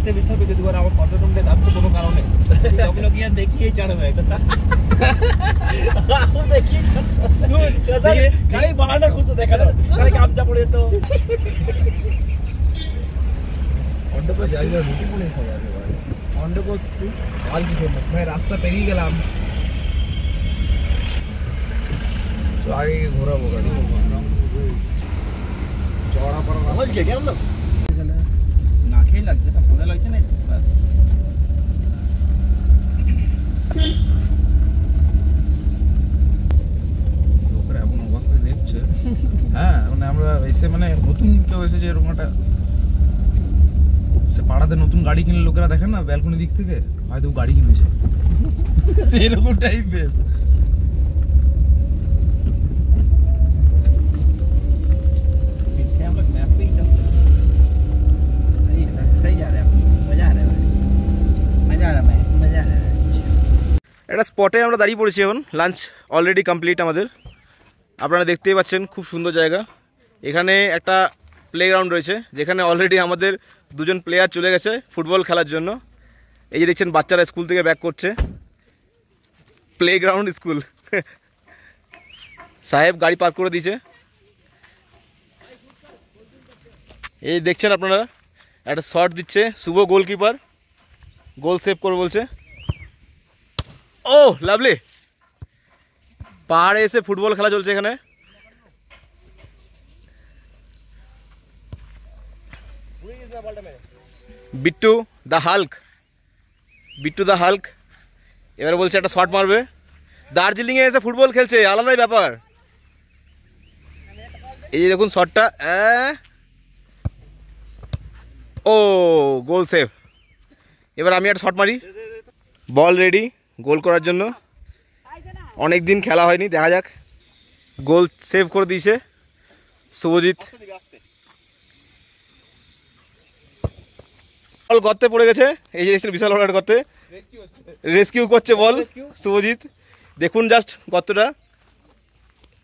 রাস্তায় বের হবে যদি করে আমার পাশে ঢুকলে তার তো কোনো কারণে ওগুলো গিয়ে দেখিয়ে চড়বে দেখিয়ে খালি বাহানা খুঁজতে দেখানো খালি গামছা পড়ে তো অন্ডকোষ জায়গা রুটি বলে খাওয়া যাবে ভাই অন্ডকোষ তুই আর কি করব ভাই রাস্তা পেরিয়ে গেলাম তো আগে ঘোরাবো গাড়ি চড়া পড়া समझ गए क्या हम लोग ना खेल লাগছে না মজা লাগছে না বাস লোকরা এমন অবাক করে দেখছে হ্যাঁ মানে আমরা এসে মানে নতুন কেউ এসেছে এরকম একটা সে পাড়াতে নতুন গাড়ি কিনলে লোকেরা দেখেন না ব্যালকনি দিক থেকে হয়তো গাড়ি কিনেছে সেরকম টাইপের একটা স্পটে আমরা দাঁড়িয়ে পড়েছি এখন লাঞ্চ অলরেডি কমপ্লিট আমাদের আপনারা দেখতেই পাচ্ছেন খুব সুন্দর জায়গা এখানে একটা প্লেগ্রাউন্ড রয়েছে যেখানে অলরেডি আমাদের দুজন প্লেয়ার চলে গেছে ফুটবল খেলার জন্য এই যে দেখছেন বাচ্চারা স্কুল থেকে ব্যাক করছে প্লেগ্রাউন্ড স্কুল সাহেব গাড়ি পার্ক করে দিয়েছে এই দেখছেন আপনারা একটা শট দিচ্ছে শুভ গোলকিপার গোল সেভ করে বলছে ও লাভলি পাহাড়ে এসে ফুটবল খেলা চলছে এখানে বিট্টু দা হাল্ক এবারে বলছে একটা শট মারবে দার্জিলিংয়ে এসে ফুটবল খেলছে আলাদাই ব্যাপার এই যে দেখুন শটটা ও গোল সেভ এবার আমি একটা শট মারি বল রেডি গোল করার জন্য অনেক দিন খেলা হয়নি দেখা যাক গোল সেভ করে দিয়েছে শুভজিৎ বল গর্তে পড়ে গেছে এই যে বিশাল বড় গর্তে রেস্কিউ করছে বল শুভজিৎ দেখুন জাস্ট গর্তটা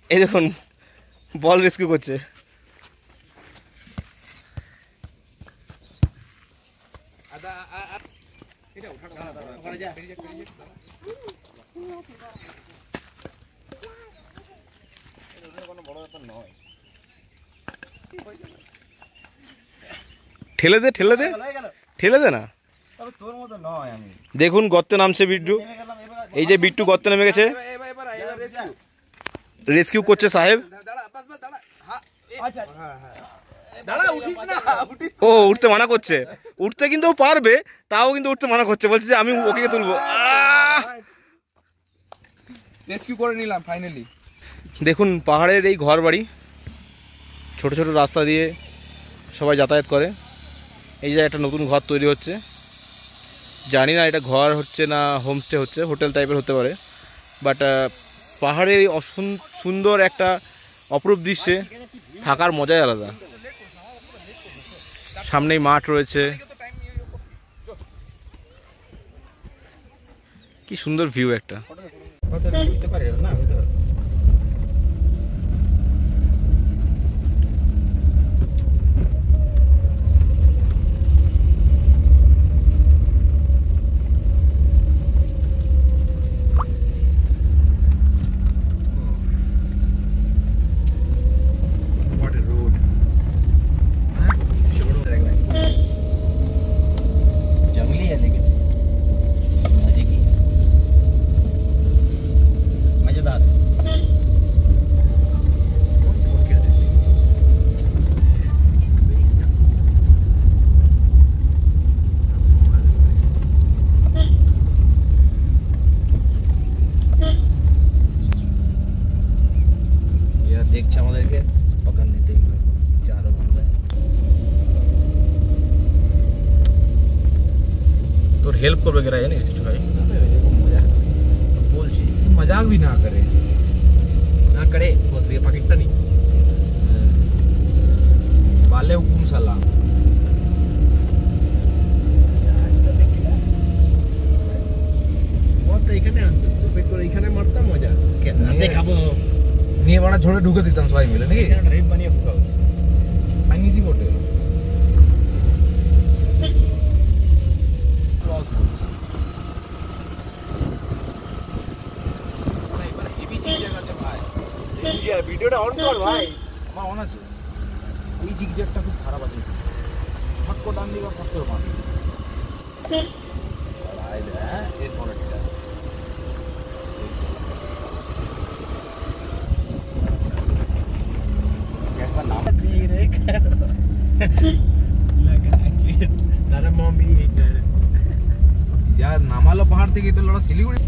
এই দেখুন বল রেস্কিউ করছে ঠেলে দে না দেখুন গর্তে নামছে বিট্টু এই যে বিট্টু গর্তে নেমে গেছে রেস্কিউ করছে সাহেব ও উঠতে মানা করছে উঠতে কিন্তু পারবে তাও কিন্তু উঠতে মানা করছে বলছে যে আমি ওকে তুলবো রেস্কিউ করে নিলাম ফাইনালি দেখুন পাহাড়ের এই ঘর বাড়ি ছোট ছোট রাস্তা দিয়ে সবাই যাতায়াত করে এই যে একটা নতুন ঘর তৈরি হচ্ছে জানি না এটা ঘর হচ্ছে না হোমস্টে হচ্ছে হোটেল টাইপের হতে পারে বাট পাহাড়ের এই সুন্দর একটা অপরূপ দৃশ্যে থাকার মজাই আলাদা সামনেই মাঠ রয়েছে কি সুন্দর ভিউ একটা দেখছে আমাদেরকে পকড় নিতে চারো বন্ধা তোর হেল্প করবে কেরা জানিস কিছু ভাই বলছি मजाक भी ना करे बस ये पाकिस्तानी वाले हुकुम सलाम এখানে মারতাম মজা আসছে খাবো নিয়ে বড় ঝোড়ে ঢুকে দিতাম সবাই মিলে নাকি রেপ বানিয়ে ঢুকা উচিত পাইনি দি বটে ভিডিওটা অন কর ভাই। আমার অন আছে। এই জিগজ্যাগটা খুব খারাপ আছে। ফট করে ডান দিবা, ফট করে বাঁ দিবা। আর এই হ্যাঁ এর পরেরটা। একবার নাম দিয়ে রে লাগা কি তার মম্মি এটা যা নামালো পাহাড় থেকে তো লড়া শিলিগুড়ি।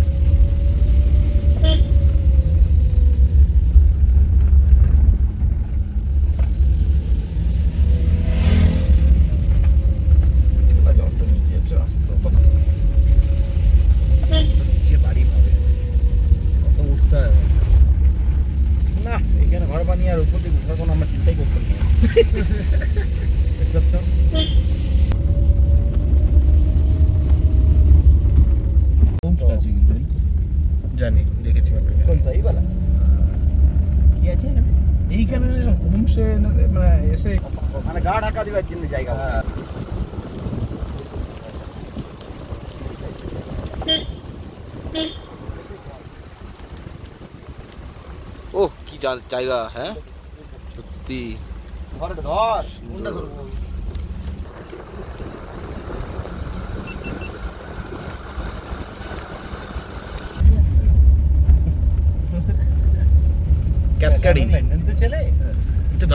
নিচে বাড়ি পাবে কত উঠতে হবে না, এখানে ঘর বানিয়ে আর উপর দিকে উঠার কোনো আমরা চিন্তাই করতাম না। বিশ্বাস কর। জানি, দেখেছি কোন সাই वाला কি আছে এখানে? এইখানে হোমসে মানে এসে মানে গা ঢাকা দিবার জন্য জায়গা। ও কি জায়গা, হ্যাঁ সত্যি। ধর ধর কোনটা ধরবো? ক্যাসকেডিং লন্ডন তো চলে এটা